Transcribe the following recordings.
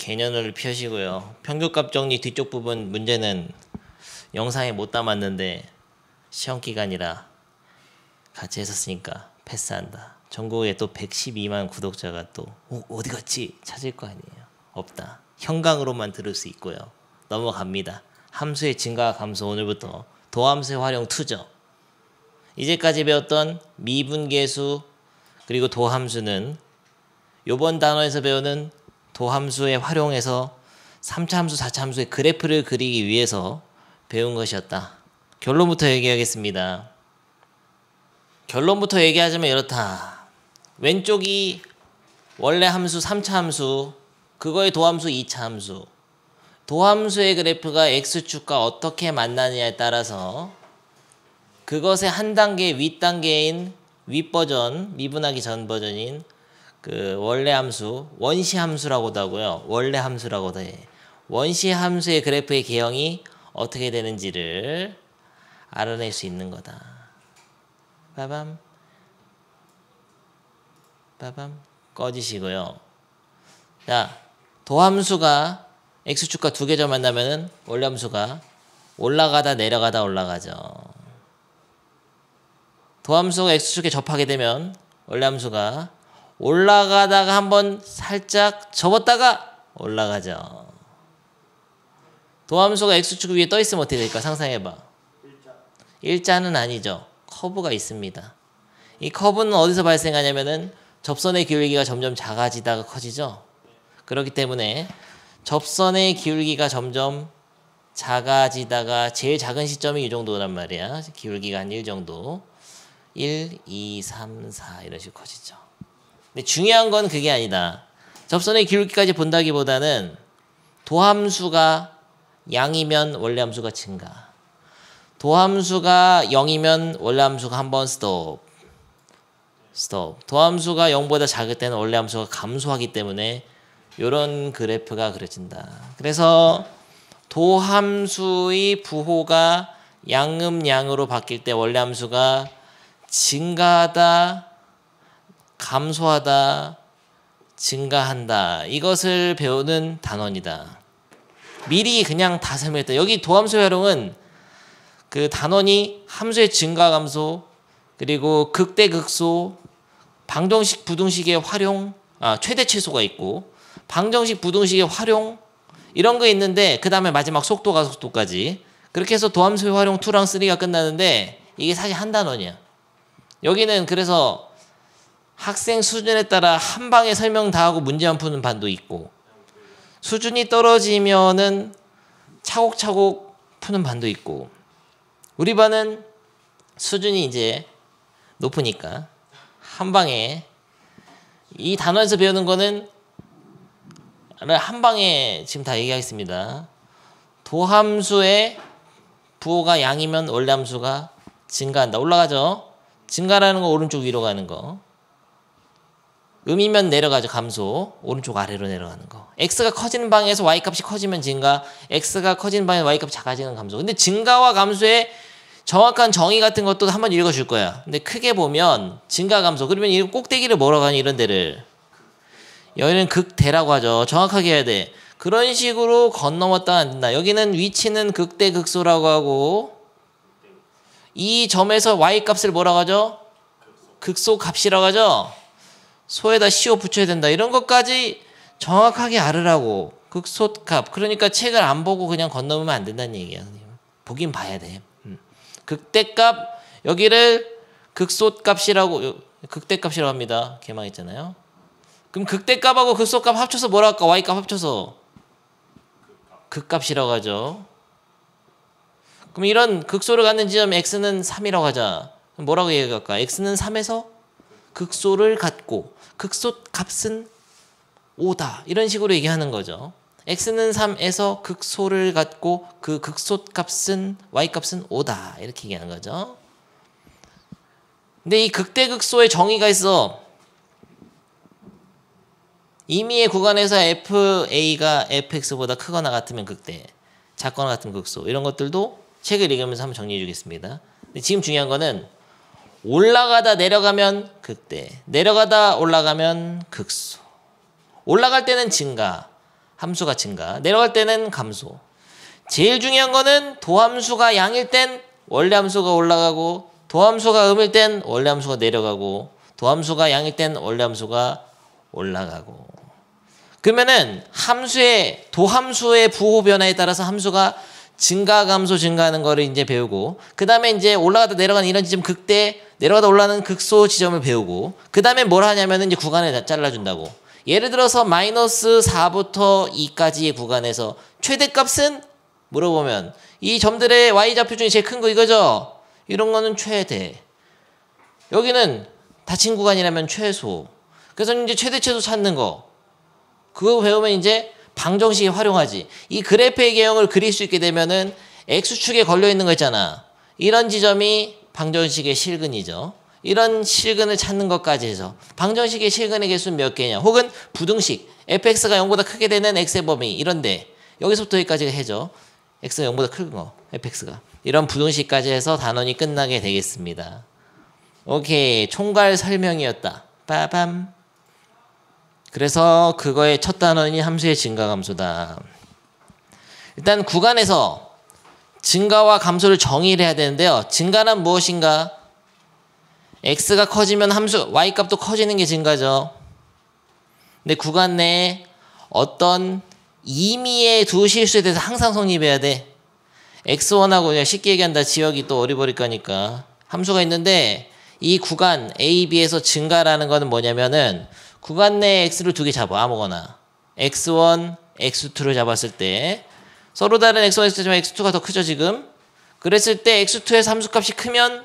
개념을 펴시고요. 평균값 정리 뒤쪽 부분 문제는 영상에 못 담았는데 시험 기간이라 같이 했었으니까 패스한다. 전국에 또 112만 구독자가 또 어디 갔지? 찾을 거 아니에요. 없다. 형광으로만 들을 수 있고요. 넘어갑니다. 함수의 증가와 감소 오늘부터 도함수의 활용 투죠. 이제까지 배웠던 미분계수 그리고 도함수는 요번 단원에서 배우는 도함수의 활용에서 3차 함수, 4차 함수의 그래프를 그리기 위해서 배운 것이었다. 결론부터 얘기하겠습니다. 결론부터 얘기하자면 이렇다. 왼쪽이 원래 함수 3차 함수, 그거의 도함수 2차 함수. 도함수의 그래프가 x축과 어떻게 만나느냐에 따라서 그것의 한 단계 윗단계인 윗버전, 미분하기 전 버전인 그 원래 함수, 원시 함수라고도 하고요. 원래 함수라고도 해. 원시 함수의 그래프의 개형이 어떻게 되는지를 알아낼 수 있는 거다. 빠밤. 빠밤. 꺼지시고요. 자, 도함수가 x축과 두 계절 만나면은 원래 함수가 올라가다 내려가다 올라가죠. 도함수가 x축에 접하게 되면 원래 함수가 올라가다가 한번 살짝 접었다가 올라가죠. 도함수가 x축 위에 떠 있으면 어떻게 될까? 상상해봐. 일자는 아니죠. 커브가 있습니다. 이 커브는 어디서 발생하냐면은 접선의 기울기가 점점 작아지다가 커지죠. 그렇기 때문에 접선의 기울기가 점점 작아지다가 제일 작은 시점이 이 정도란 말이야. 기울기가 한 1 정도. 1, 2, 3, 4 이런 식으로 커지죠. 근데 중요한 건 그게 아니다. 접선의 기울기까지 본다기보다는 도함수가 양이면 원래 함수가 증가. 도함수가 0이면 원래 함수가 한번 스톱. 도함수가 0보다 작을 때는 원래 함수가 감소하기 때문에 이런 그래프가 그려진다. 그래서 도함수의 부호가 양음양으로 바뀔 때 원래 함수가 증가하다, 감소하다, 증가한다. 이것을 배우는 단원이다. 미리 그냥 다 설명했다. 여기 도함수의 활용은 그 단원이 함수의 증가, 감소, 그리고 극대, 극소, 방정식, 부등식의 활용, 최대, 최소가 있고 방정식, 부등식의 활용 이런 거 있는데 그 다음에 마지막 속도가 속도까지 그렇게 해서 도함수의 활용 2랑 3가 끝나는데 이게 사실 한 단원이야. 여기는 그래서 학생 수준에 따라 한 방에 설명 다 하고 문제만 푸는 반도 있고 수준이 떨어지면은 차곡차곡 푸는 반도 있고 우리 반은 수준이 이제 높으니까 한 방에 이 단원에서 배우는 거는 한 방에 지금 다 얘기하겠습니다. 도함수의 부호가 양이면 원래 함수가 증가한다. 올라가죠. 증가라는 거 오른쪽 위로 가는 거. 음이면 내려가죠. 감소. 오른쪽 아래로 내려가는 거. x가 커지는 방향에서 y값이 커지면 증가. x가 커지는 방향에서 y값이 작아지는 감소. 근데 증가와 감소의 정확한 정의 같은 것도 한번 읽어줄 거야. 근데 크게 보면 증가 감소. 그러면 이 꼭대기를 뭐라고 하니 이런 데를. 여기는 극대라고 하죠. 정확하게 해야 돼. 그런 식으로 건너왔다 안 된다. 여기는 위치는 극대 극소라고 하고 이 점에서 y값을 뭐라고 하죠? 극소 값이라고 하죠. 소에다 CO 붙여야 된다. 이런 것까지 정확하게 알으라고. 극소값. 그러니까 책을 안 보고 그냥 건너면 안 된다는 얘기야. 보긴 봐야 돼. 극대값 여기를 극소값이라고 극대값이라고 합니다. 개망했잖아요. 그럼 극대값하고 극소값 합쳐서 뭐라 할까? y값 합쳐서 극값이라고 하죠. 그럼 이런 극소를 갖는 지점 x는 3이라고 하자. 그럼 뭐라고 얘기할까? x는 3에서 극소를 갖고 극소값은 5다. 이런 식으로 얘기하는 거죠. x는 3에서 극소를 갖고 그 극소값은 y값은 5다. 이렇게 얘기하는 거죠. 근데 이 극대극소의 정의가 있어. 임의의 구간에서 FA가 FX보다 크거나 같으면 극대, 작거나 같으면 극소. 이런 것들도 책을 읽으면서 한번 정리해 주겠습니다. 근데 지금 중요한 거는 올라가다 내려가면 극대, 내려가다 올라가면 극소. 올라갈 때는 증가, 함수가 증가. 내려갈 때는 감소. 제일 중요한 거는 도함수가 양일 땐 원래 함수가 올라가고 도함수가 음일 땐 원래 함수가 내려가고 도함수가 양일 땐 원래 함수가 올라가고. 그러면은 도함수의 부호 변화에 따라서 함수가 증가 감소 증가하는 거를 이제 배우고, 그 다음에 이제 올라가다 내려가는 이런 지점 극대, 내려가다 올라가는 극소 지점을 배우고, 그 다음에 뭘 하냐면은 이제 구간을 잘라준다고. 예를 들어서 마이너스 4부터 2까지의 구간에서 최대값은 물어보면 이 점들의 y좌표 중에 제일 큰 거 이거죠? 이런 거는 최대. 여기는 닫힌 구간이라면 최소. 그래서 이제 최대 최소 찾는 거. 그거 배우면 이제 방정식이 활용하지. 이 그래프의 개형을 그릴 수 있게 되면은 x축에 걸려 있는 거 있잖아. 이런 지점이 방정식의 실근이죠. 이런 실근을 찾는 것까지 해서 방정식의 실근의 개수는 몇 개냐. 혹은 부등식 fx가 0보다 크게 되는 x의 범위 이런데 여기서부터 여기까지가 해죠. x가 0보다 큰 거 fx가. 이런 부등식까지 해서 단원이 끝나게 되겠습니다. 오케이. 총괄 설명이었다. 빠밤. 그래서 그거의 첫 단원이 함수의 증가 감소다. 일단 구간에서 증가와 감소를 정의를 해야 되는데요. 증가는 무엇인가? x가 커지면 함수 y값도 커지는 게 증가죠. 근데 구간 내에 어떤 임의의 두 실수에 대해서 항상 성립해야 돼. x1하고 그냥 쉽게 얘기한다. 지역이 또 어리버리까니까. 함수가 있는데 이 구간 a, b에서 증가라는 거는 뭐냐면은 구간 내에 x를 두 개 잡아. 아무거나. x1, x2를 잡았을 때 서로 다른 x1, x2지만 x2가 더 크죠 지금. 그랬을 때 x2에서 함수값이 크면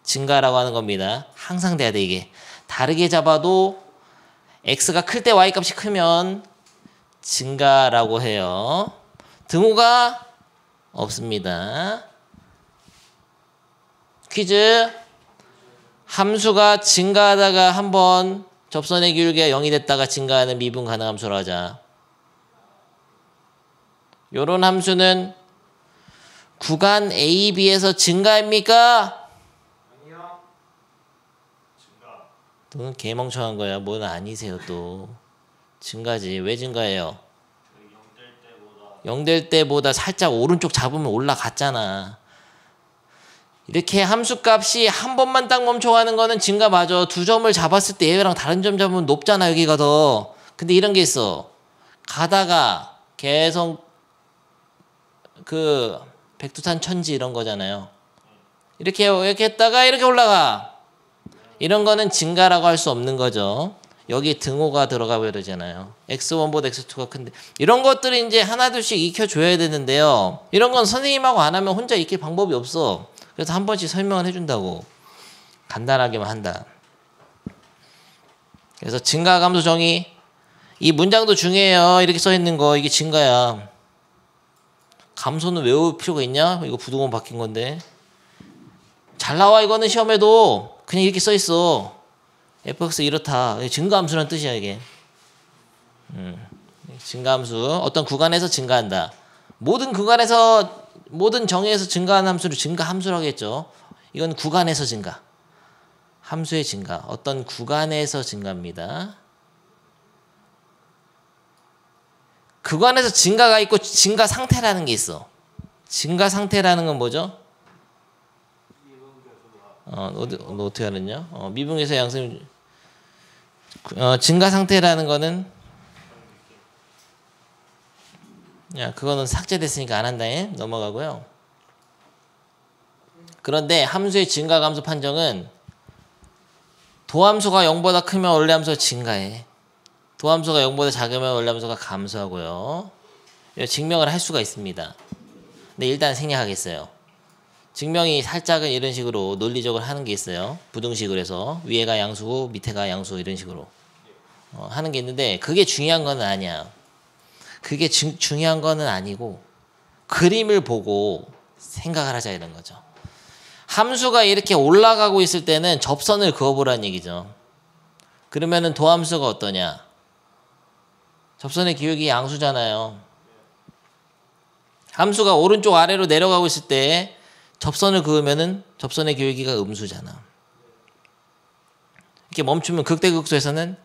증가라고 하는 겁니다. 항상 돼야 돼 이게. 다르게 잡아도 x가 클 때 y값이 크면 증가라고 해요. 등호가 없습니다. 퀴즈. 함수가 증가하다가 한번 접선의 기울기가 0이 됐다가 증가하는 미분 가능함수로 하자. 요런 함수는 구간 A, B에서 증가입니까? 아니요. 증가. 너는 개멍청한 거야. 뭐는 아니세요 또. 증가지. 왜 증가해요? 0 될 때보다 살짝 오른쪽 잡으면 올라갔잖아. 이렇게 함수값이 한 번만 딱 멈춰가는 거는 증가 맞아. 두 점을 잡았을 때 얘랑 다른 점 잡으면 높잖아 여기가 더. 근데 이런 게 있어. 가다가 계속 그 백두산 천지 이런 거잖아요. 이렇게 했다가 이렇게 올라가. 이런 거는 증가라고 할 수 없는 거죠. 여기 등호가 들어가 버리잖아요. x1보다 x2가 큰데 이런 것들이 이제 하나둘씩 익혀줘야 되는데요. 이런 건 선생님하고 안 하면 혼자 익힐 방법이 없어. 그래서 한 번씩 설명을 해준다고. 간단하게만 한다. 그래서 증가 감소 정의. 이 문장도 중요해요. 이렇게 써있는 거 이게 증가야. 감소는 외울 필요가 있냐? 이거 부등호 바뀐 건데. 잘 나와 이거는 시험에도. 그냥 이렇게 써있어. fx 이렇다. 증가함수란 뜻이야 이게. 증가함수. 어떤 구간에서 증가한다. 모든 구간에서 모든 정의에서 증가하는 함수를 증가함수라고 했죠. 이건 구간에서 증가. 함수의 증가. 어떤 구간에서 증가입니다. 구간에서 증가가 있고 증가 상태라는 게 있어. 증가 상태라는 건 뭐죠? 너 어떻게 알았냐? 미분계수 양수. 증가 상태라는 거는 그거는 삭제됐으니까 안 한다. 넘어가고요. 그런데 함수의 증가 감소 판정은 도함수가 0보다 크면 원래 함수가 증가해. 도함수가 0보다 작으면 원래 함수가 감소하고요. 증명을 할 수가 있습니다. 근데 일단 생략하겠어요. 증명이 살짝은 이런 식으로 논리적으로 하는 게 있어요. 부등식으로 해서 위에가 양수고 밑에가 양수 이런 식으로 하는 게 있는데 그게 중요한 건 아니야. 그게 중요한 거는 아니고 그림을 보고 생각을 하자 이런 거죠. 함수가 이렇게 올라가고 있을 때는 접선을 그어보라는 얘기죠. 그러면은 도함수가 어떠냐? 접선의 기울기 양수잖아요. 함수가 오른쪽 아래로 내려가고 있을 때 접선을 그으면은 접선의 기울기가 음수잖아. 이렇게 멈추면 극대극소에서는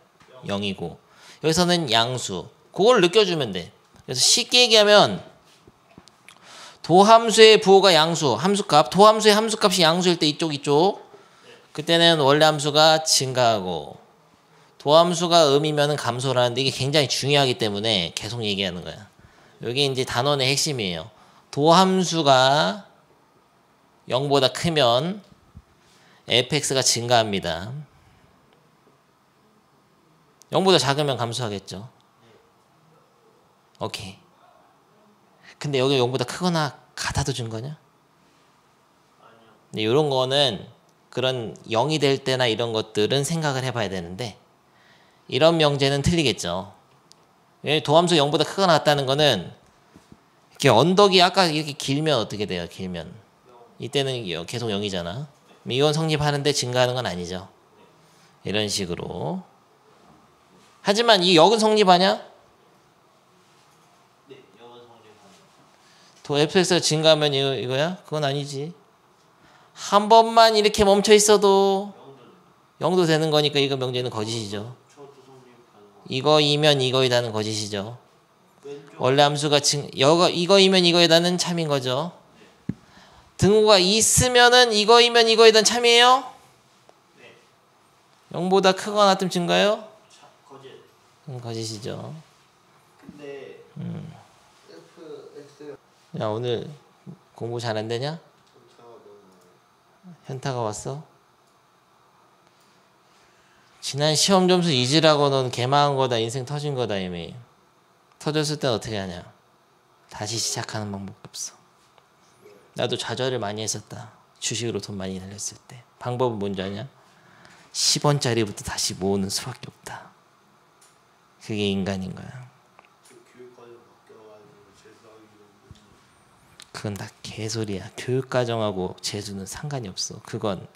0이고 여기서는 양수. 그걸 느껴주면 돼. 그래서 쉽게 얘기하면 도함수의 부호가 양수, 함수값, 도함수의 함수값이 양수일 때 이쪽 그때는 원래 함수가 증가하고 도함수가 음이면 감소라는데 이게 굉장히 중요하기 때문에 계속 얘기하는 거야. 여기 이제 단원의 핵심이에요. 도함수가 0보다 크면 fx가 증가합니다. 0보다 작으면 감소하겠죠. 오케이. 근데 여기 0보다 크거나 같아도 준 거냐? 이런 거는 그런 0이 될 때나 이런 것들은 생각을 해봐야 되는데 이런 명제는 틀리겠죠. 도함수 0보다 크거나 같다는 거는 이렇게 언덕이 아까 이렇게 길면 어떻게 돼요? 길면 이때는 계속 0이잖아. 이건 성립하는데 증가하는 건 아니죠. 이런 식으로. 하지만 이 역은 성립하냐? 네, 역은 성립합니다. 도 fx가 증가하면 이거야? 그건 아니지. 한 번만 이렇게 멈춰 있어도 0도 되는 거니까 이거 명제는 거짓이죠. 이거이면 이거이다는 거짓이죠. 원래 함수가 이거이면 이거이다는 참인 거죠. 등호가 있으면은 이거이면 이거이다는 참이에요? 네. 0보다 크거나 같으면 증가요? 거짓. 거짓이죠. 근데 fx 야 오늘 공부 잘 안 되냐? 현타가 왔어? 지난 시험 점수 잊으라고 넌 개망한 거다. 인생 터진 거다 이미. 터졌을 땐 어떻게 하냐? 다시 시작하는 방법이 없어. 나도 좌절을 많이 했었다. 주식으로 돈 많이 날렸을 때. 방법은 뭔지 아냐? 10원짜리부터 다시 모으는 수밖에 없다. 그게 인간인 거야. 그건 다 개소리야. 교육과정하고 재수는 상관이 없어. 그건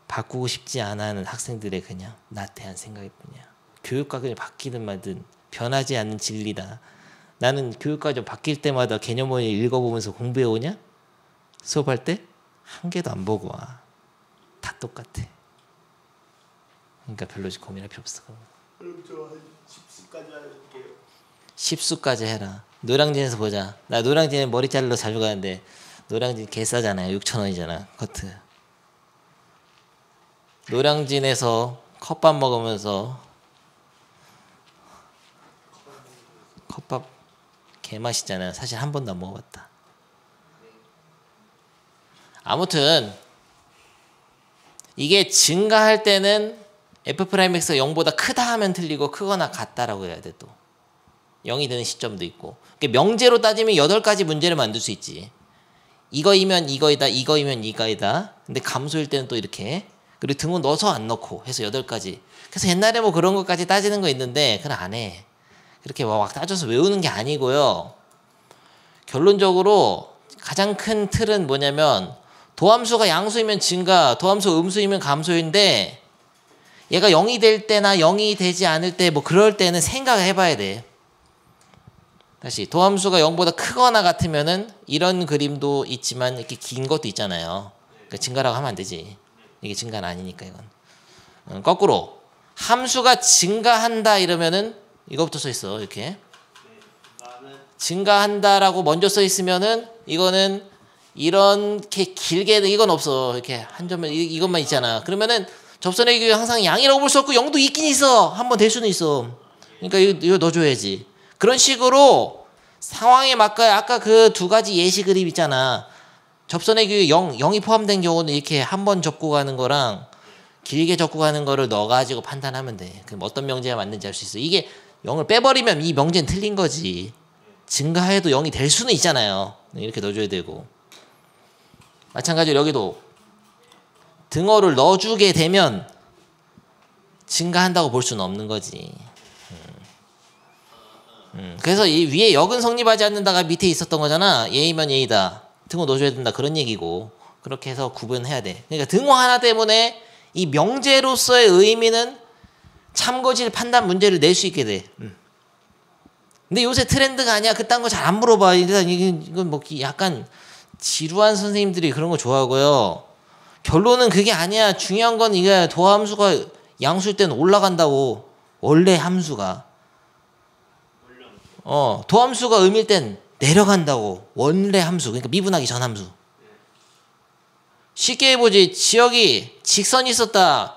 바꾸고 싶지 않아 하는 학생들의 그냥 나태한 생각일 뿐이야. 교육과정이 바뀌든 말든 변하지 않는 진리다. 나는 교육과정 바뀔 때마다 개념을 읽어보면서 공부해 오냐? 수업할 때 한 개도 안 보고 와. 다 똑같아. 그러니까 별로 고민할 필요 없어. 그럼 저 한 10수까지 할게요. 10수까지 해라. 노량진에서 보자. 나 노량진에 머리 자르러 자주 가는데 노량진 개 싸잖아요. 6,000원이잖아. 커트. 노량진에서 컵밥 먹으면서 컵밥 개 맛있잖아요. 사실 한 번도 안 먹어봤다. 아무튼 이게 증가할 때는 f'x가 0보다 크다 하면 틀리고 크거나 같다라고 해야 돼. 또 0이 되는 시점도 있고. 그러니까 명제로 따지면 8가지 문제를 만들 수 있지. 이거이면 이거이다, 이거이면 이거이다. 근데 감소일 때는 또 이렇게. 그리고 등호 넣어서 안 넣고 해서 8가지. 그래서 옛날에 뭐 그런 것까지 따지는 거 있는데 그건 안 해. 그렇게 막 따져서 외우는 게 아니고요. 결론적으로 가장 큰 틀은 뭐냐면 도함수가 양수이면 증가, 도함수 음수이면 감소인데 얘가 0이 될 때나 0이 되지 않을 때 뭐 그럴 때는 생각을 해봐야 돼. 다시 도함수가 0보다 크거나 같으면은 이런 그림도 있지만 이렇게 긴 것도 있잖아요. 그러니까 증가라고 하면 안 되지. 이게 증가는 아니니까 이건. 거꾸로 함수가 증가한다 이러면은 이거부터 써 있어. 이렇게 증가한다라고 먼저 써 있으면은 이거는 이렇게 길게 이건 없어. 이렇게 한 점을 이것만 있잖아. 그러면은 접선의 규 항상 양이라고 볼 수 없고 0도 있긴 있어. 한번 될 수는 있어. 그러니까 이거 넣어줘야지. 그런 식으로 상황에 맞게 아까 그 2가지 예시 그림 있잖아. 접선의 규 0이 포함된 경우는 이렇게 한 번 접고 가는 거랑 길게 접고 가는 거를 넣어가지고 판단하면 돼. 그럼 어떤 명제가 맞는지 알 수 있어. 이게 0을 빼버리면 이 명제는 틀린 거지. 증가해도 0이 될 수는 있잖아요. 이렇게 넣어줘야 되고. 마찬가지로 여기도 등호를 넣어주게 되면 증가한다고 볼 수는 없는 거지. 그래서 이 위에 역은 성립하지 않는다가 밑에 있었던 거잖아. 예이면 예이다. 등호 넣어줘야 된다. 그런 얘기고. 그렇게 해서 구분해야 돼. 그러니까 등호 하나 때문에 이 명제로서의 의미는 참고질 판단 문제를 낼 수 있게 돼. 근데 요새 트렌드가 아니야. 그딴 거 잘 안 물어봐. 이건 뭐 약간 지루한 선생님들이 그런 거 좋아하고요. 결론은 그게 아니야. 중요한 건 이게 도함수가 양수일 때는 올라간다고. 원래 함수가. 도함수가 음일 땐 내려간다고. 원래 함수, 그러니까 미분하기 전 함수. 쉽게 해보지. 지역이 직선이 있었다.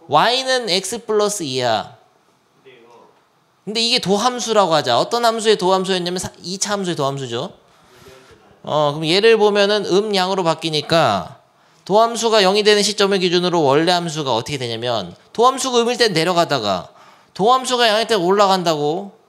y는 x 플러스 2야. 근데 이게 도함수라고 하자. 어떤 함수의 도함수였냐면 2차 함수의 도함수죠. 그럼 얘를 보면은 양으로 바뀌니까 도함수가 0이 되는 시점을 기준으로 원래 함수가 어떻게 되냐면 도함수가 음일 땐 내려가다가 도함수가 0일 때 올라간다고.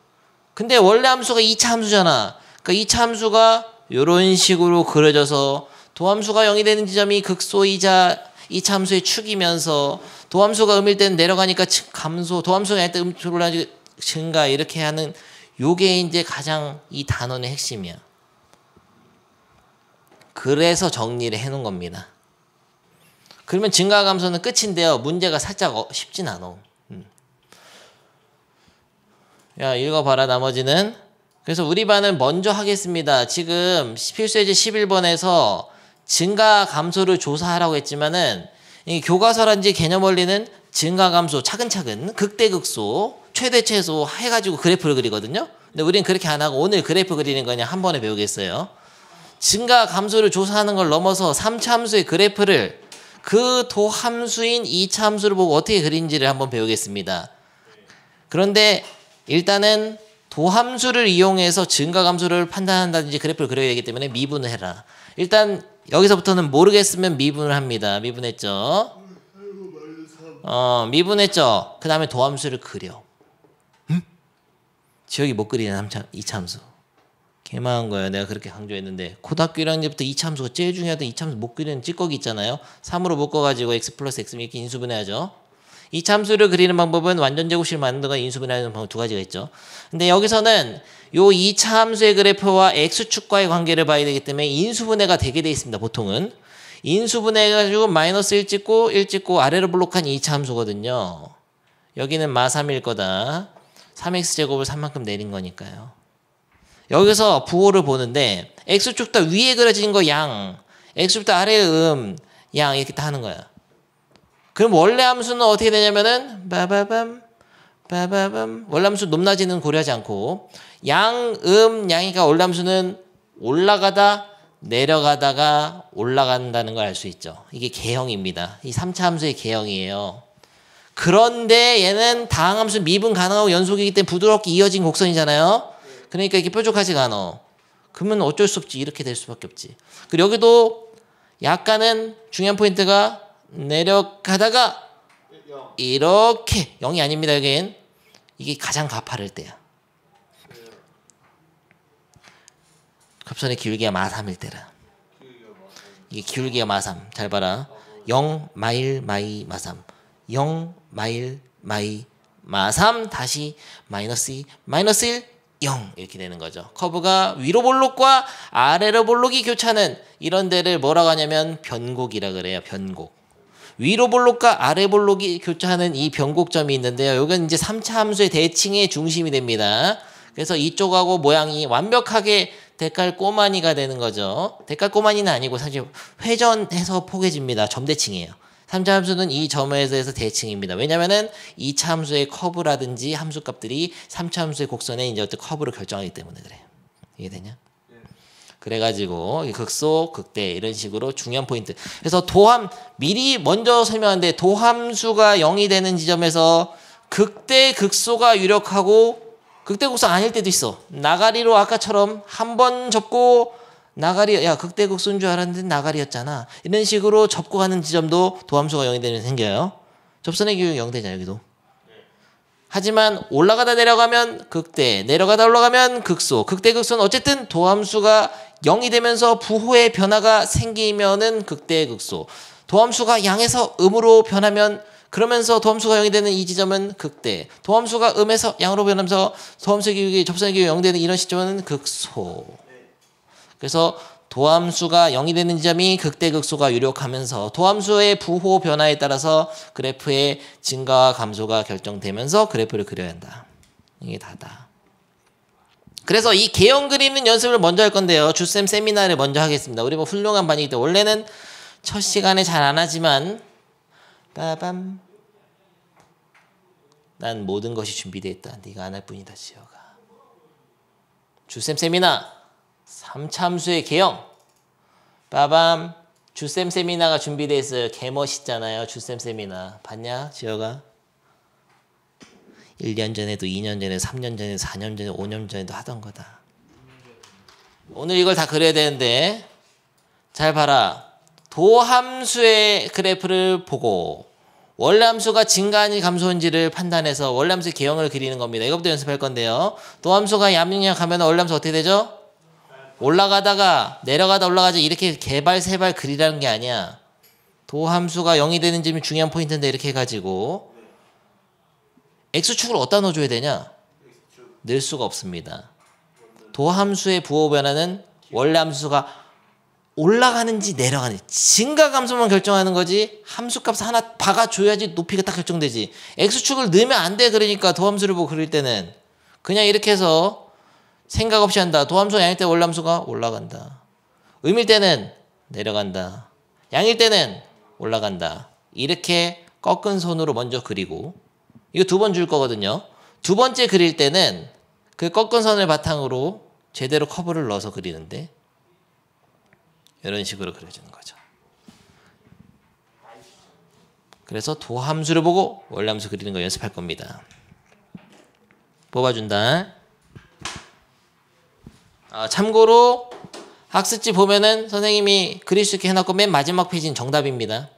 근데 원래 함수가 2차 함수잖아. 그러니까 2차 함수가 이런 식으로 그려져서 도함수가 0이 되는 지점이 극소이자 2차 함수의 축이면서 도함수가 음일 땐 내려가니까 감소, 도함수가 0일 때 올라가니까 증가, 이렇게 하는 요게 이제 가장 이 단원의 핵심이야. 그래서 정리를 해놓은 겁니다. 그러면 증가 감소는 끝인데요. 문제가 살짝 쉽진 않아. 야, 읽어봐라 나머지는. 그래서 우리 반은 먼저 하겠습니다. 지금 필수예제 11번에서 증가 감소를 조사하라고 했지만은 이 교과서란지 개념 원리는 증가 감소 차근차근 극대극소 최대 최소 해가지고 그래프를 그리거든요. 근데 우리는 그렇게 안 하고 오늘 그래프 그리는 거 그냥 한 번에 배우겠어요. 증가 감소를 조사하는 걸 넘어서 3차 함수의 그래프를 그 도함수인 2차 함수를 보고 어떻게 그린지를 한번 배우겠습니다. 그런데 일단은 도함수를 이용해서 증가 감소를 판단한다든지 그래프를 그려야 되기 때문에 미분을 해라. 일단 여기서부터는 모르겠으면 미분을 합니다. 미분했죠? 미분했죠? 그 다음에 도함수를 그려. 지역이 못 그리는 2차 함수. 개망한 거예요. 내가 그렇게 강조했는데 고등학교 1학년부터 2차 함수가 제일 중요하던 2차 함수 못 그리는 찌꺼기 있잖아요. 3으로 묶어가지고 x 플러스 x 이렇게 인수분해하죠. 2차 함수를 그리는 방법은 완전 제곱식을 만드는 거 인수분해하는 방법 두 가지가 있죠. 근데 여기서는 요 2차 함수의 그래프와 x축과의 관계를 봐야 되기 때문에 인수분해가 되게 돼 있습니다. 보통은. 인수분해해가지고 마이너스 1 찍고 1 찍고 아래로 블록한 2차 함수거든요. 여기는 마 3일 거다. 3x제곱을 3만큼 내린 거니까요. 여기서 부호를 보는데 x축 다 위에 그려진 거 양, x축 다 아래에 양 이렇게 다 하는 거야. 그럼 원래 함수는 어떻게 되냐면은 원래 함수 높낮이는 고려하지 않고 양이니까 원래 함수는 올라가다 내려가다가 올라간다는 걸 알 수 있죠. 이게 개형입니다. 이 3차 함수의 개형이에요. 그런데 얘는 다항함수 미분 가능하고 연속이기 때문에 부드럽게 이어진 곡선이잖아요. 그러니까 이게 뾰족하지가 않아. 그러면 어쩔 수 없지. 이렇게 될 수밖에 없지. 그리고 여기도 약간은 중요한 포인트가 내려가다가 이렇게 0이 아닙니다. 여긴 이게 가장 가파를 때야. 갑선이 기울기가 마3일 때라. 이게 기울기가 마3. 잘 봐라. 0 마일 마이 마3. 0 마일 마이 마3 다시 마이너스 2 마이너스 1 0 이렇게 되는 거죠. 커브가 위로 볼록과 아래로 볼록이 교차하는 이런 데를 뭐라고 하냐면 변곡이라 그래요. 변곡. 위로 볼록과 아래 볼록이 교차하는 이 변곡점이 있는데요. 이건 이제 3차 함수의 대칭의 중심이 됩니다. 그래서 이쪽하고 모양이 완벽하게 데칼꼬마니가 되는 거죠. 데칼꼬마니는 아니고 사실 회전해서 포개집니다. 점대칭이에요. 3차 함수는 이 점에 대해서 대칭입니다. 왜냐면은 2차 함수의 커브라든지 함수값들이 3차 함수의 곡선에 이제 어떤 커브를 결정하기 때문에 그래요. 이해되냐? 그래가지고 극소, 극대 이런 식으로 중요한 포인트. 그래서 미리 먼저 설명하는데 도함수가 0이 되는 지점에서 극대, 극소가 유력하고 극대, 극소 아닐 때도 있어. 나가리로 아까처럼 한 번 접고 나가리, 야 극대 극소인 줄 알았는데 나가리였잖아. 이런 식으로 접고 가는 지점도 도함수가 0이 되면 생겨요. 접선의 기울기 0 되잖아 여기도. 하지만 올라가다 내려가면 극대, 내려가다 올라가면 극소. 극대 극소는 어쨌든 도함수가 0이 되면서 부호의 변화가 생기면은 극대 극소. 도함수가 양에서 음으로 변하면 그러면서 도함수가 0이 되는 이 지점은 극대. 도함수가 음에서 양으로 변하면서 도함수의 기울기, 접선의 기울기 0 되는 이런 시점은 극소. 그래서 도함수가 0이 되는 지점이 극대극소가 유력하면서 도함수의 부호 변화에 따라서 그래프의 증가와 감소가 결정되면서 그래프를 그려야 한다. 이게 다다. 그래서 이 개형 그리는 연습을 먼저 할 건데요. 주쌤 세미나를 먼저 하겠습니다. 우리 뭐 훌륭한 반이기 때문에 원래는 첫 시간에 잘 안 하지만 빠밤 난 모든 것이 준비되어 있다. 네가 안 할 뿐이다 지혁아. 주쌤 세미나 3차 함수의 개형. 빠밤. 주쌤 세미나가 준비되어 있어요. 개멋있잖아요. 주쌤 세미나. 봤냐 지혁아? 1년 전에도 2년 전에 3년 전에 4년 전에 5년 전에도 하던 거다. 오늘 이걸 다 그려야 되는데 잘 봐라. 도함수의 그래프를 보고 원래함수가 증가한지 감소한지를 판단해서 원래함수의 개형을 그리는 겁니다. 이것부터 연습할 건데요. 도함수가 얌얌하면 원래함수 어떻게 되죠? 올라가다가 내려가다 올라가자 이렇게 개발 세발 그리라는 게 아니야. 도함수가 0이 되는 점이 중요한 포인트인데 이렇게 해가지고 x축을 어디다 넣어줘야 되냐? 늘 수가 없습니다. 도함수의 부호 변화는 원래 함수가 올라가는지 내려가는지 증가 감소만 결정하는 거지 함수값 하나 박아줘야지 높이가 딱 결정되지. x축을 넣으면 안 돼. 그러니까 도함수를 보고 그릴 때는 그냥 이렇게 해서 생각 없이 한다. 도함수가 양일 때 원래 함수가 올라간다. 음일 때는 내려간다. 양일 때는 올라간다. 이렇게 꺾은 손으로 먼저 그리고 이거 2번 줄 거거든요. 2번째 그릴 때는 그 꺾은 선을 바탕으로 제대로 커브를 넣어서 그리는데 이런 식으로 그려지는 거죠. 그래서 도함수를 보고 원래함수 그리는 거 연습할 겁니다. 뽑아준다. 참고로 학습지 보면은 선생님이 그릴 수 있게 해놨고 맨 마지막 페이지는 정답입니다.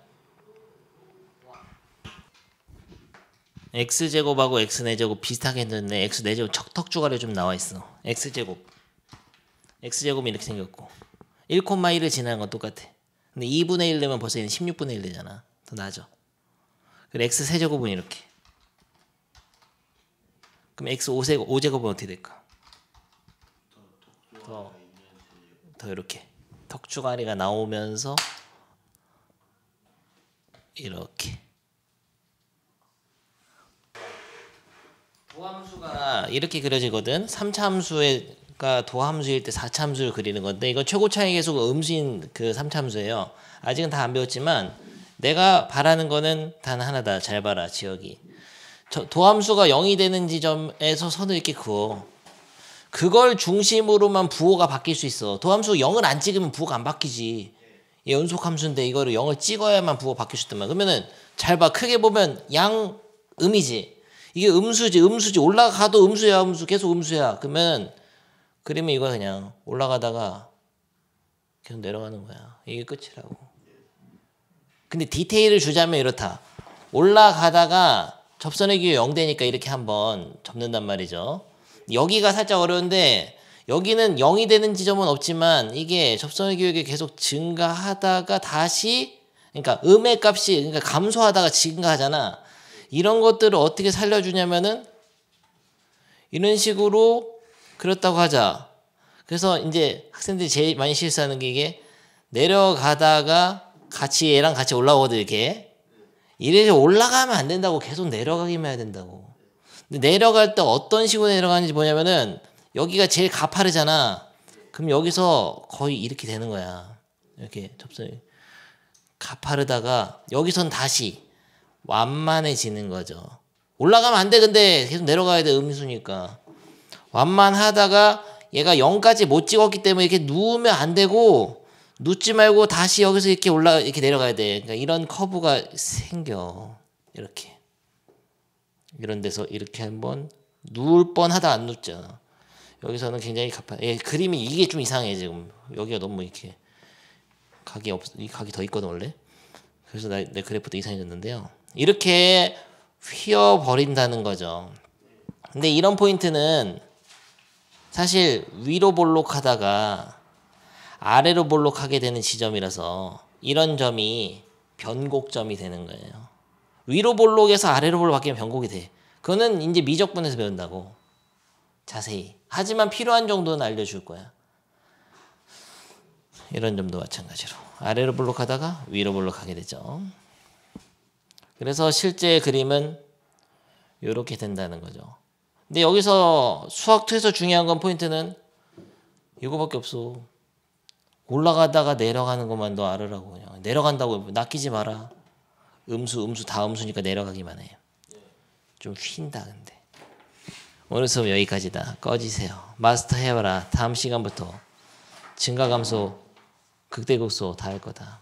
x제곱하고 x4제곱 비슷하게 했는데 x4제곱 척턱주가로 좀 나와있어. x제곱이 이렇게 생겼고 1,1을 지나는 건 똑같아. 근데 2분의 1 되면 벌써 얘는 16분의 1 되잖아. 더 나죠. 그리고 x4제곱은 이렇게. 그럼 x5제곱은 어떻게 될까? 더 이렇게 턱주가리가 나오면서 이렇게 도함수가 이렇게 그려지거든. 3차 함수가 도함수일 때 4차 함수를 그리는 건데 이거 최고 차이 계속 음수인 그 3차 함수예요. 아직은 다 안 배웠지만 내가 바라는 거는 단 하나다. 잘 봐라 지역이. 도함수가 0이 되는 지점에서 선을 이렇게 그어. 그걸 중심으로만 부호가 바뀔 수 있어. 도함수 0을 안 찍으면 부호가 안 바뀌지. 연속함수인데 이거를 0을 찍어야만 부호가 바뀔 수 있단 말이야. 그러면은 잘 봐. 크게 보면 양 음이지. 이게 음수지. 올라가도 음수야. 계속 음수야. 그러면 이거 그냥 올라가다가 계속 내려가는 거야. 이게 끝이라고. 근데 디테일을 주자면 이렇다. 올라가다가 접선의 기호 0 되니까 이렇게 한번 접는단 말이죠. 여기가 살짝 어려운데 여기는 0이 되는 지점은 없지만 이게 접선의 기호가 계속 증가하다가 다시 그러니까 음의 값이 그러니까 감소하다가 증가하잖아. 이런 것들을 어떻게 살려주냐면은 이런 식으로 그렸다고 하자. 그래서 이제 학생들이 제일 많이 실수하는 게 이게 내려가다가 얘랑 같이 올라오거든. 이래서 올라가면 안 된다고. 계속 내려가기만 해야 된다고. 근데 내려갈 때 어떤 식으로 내려가는지 뭐냐면은 여기가 제일 가파르잖아. 그럼 여기서 거의 이렇게 되는 거야. 이렇게 접선이 가파르다가 여기선 다시 완만해지는 거죠. 올라가면 안 돼. 근데 계속 내려가야 돼. 음수니까. 완만하다가 얘가 0까지 못 찍었기 때문에 이렇게 누우면 안 되고 눕지 말고 다시 여기서 이렇게 내려가야 돼. 그러니까 이런 커브가 생겨. 이렇게. 이런 데서 이렇게 한번 누울 뻔하다 안 눕잖아. 여기서는 굉장히 그림이 이게 좀 이상해 지금. 여기가 너무 이렇게 이 각이 더 있거든 원래. 그래서 내 그래프도 이상해졌는데요. 이렇게 휘어버린다는 거죠. 근데 이런 포인트는 사실 위로 볼록하다가 아래로 볼록하게 되는 지점이라서 이런 점이 변곡점이 되는 거예요. 위로 볼록에서 아래로 볼록 바뀌면 변곡이 돼. 그거는 이제 미적분에서 배운다고. 자세히. 하지만 필요한 정도는 알려줄 거야. 이런 점도 마찬가지로. 아래로 볼록하다가 위로 볼록하게 되죠. 그래서 실제 그림은 이렇게 된다는 거죠. 근데 여기서 수학2에서 중요한 건 포인트는 이거밖에 없어. 올라가다가 내려가는 것만 너 알으라고. 그냥 내려간다고 낚이지 마라. 음수 다 음수니까 내려가기만 해요. 좀 휜다 근데. 오늘 수업 여기까지다. 꺼지세요. 마스터 해봐라. 다음 시간부터 증가감소, 극대극소 다 할 거다.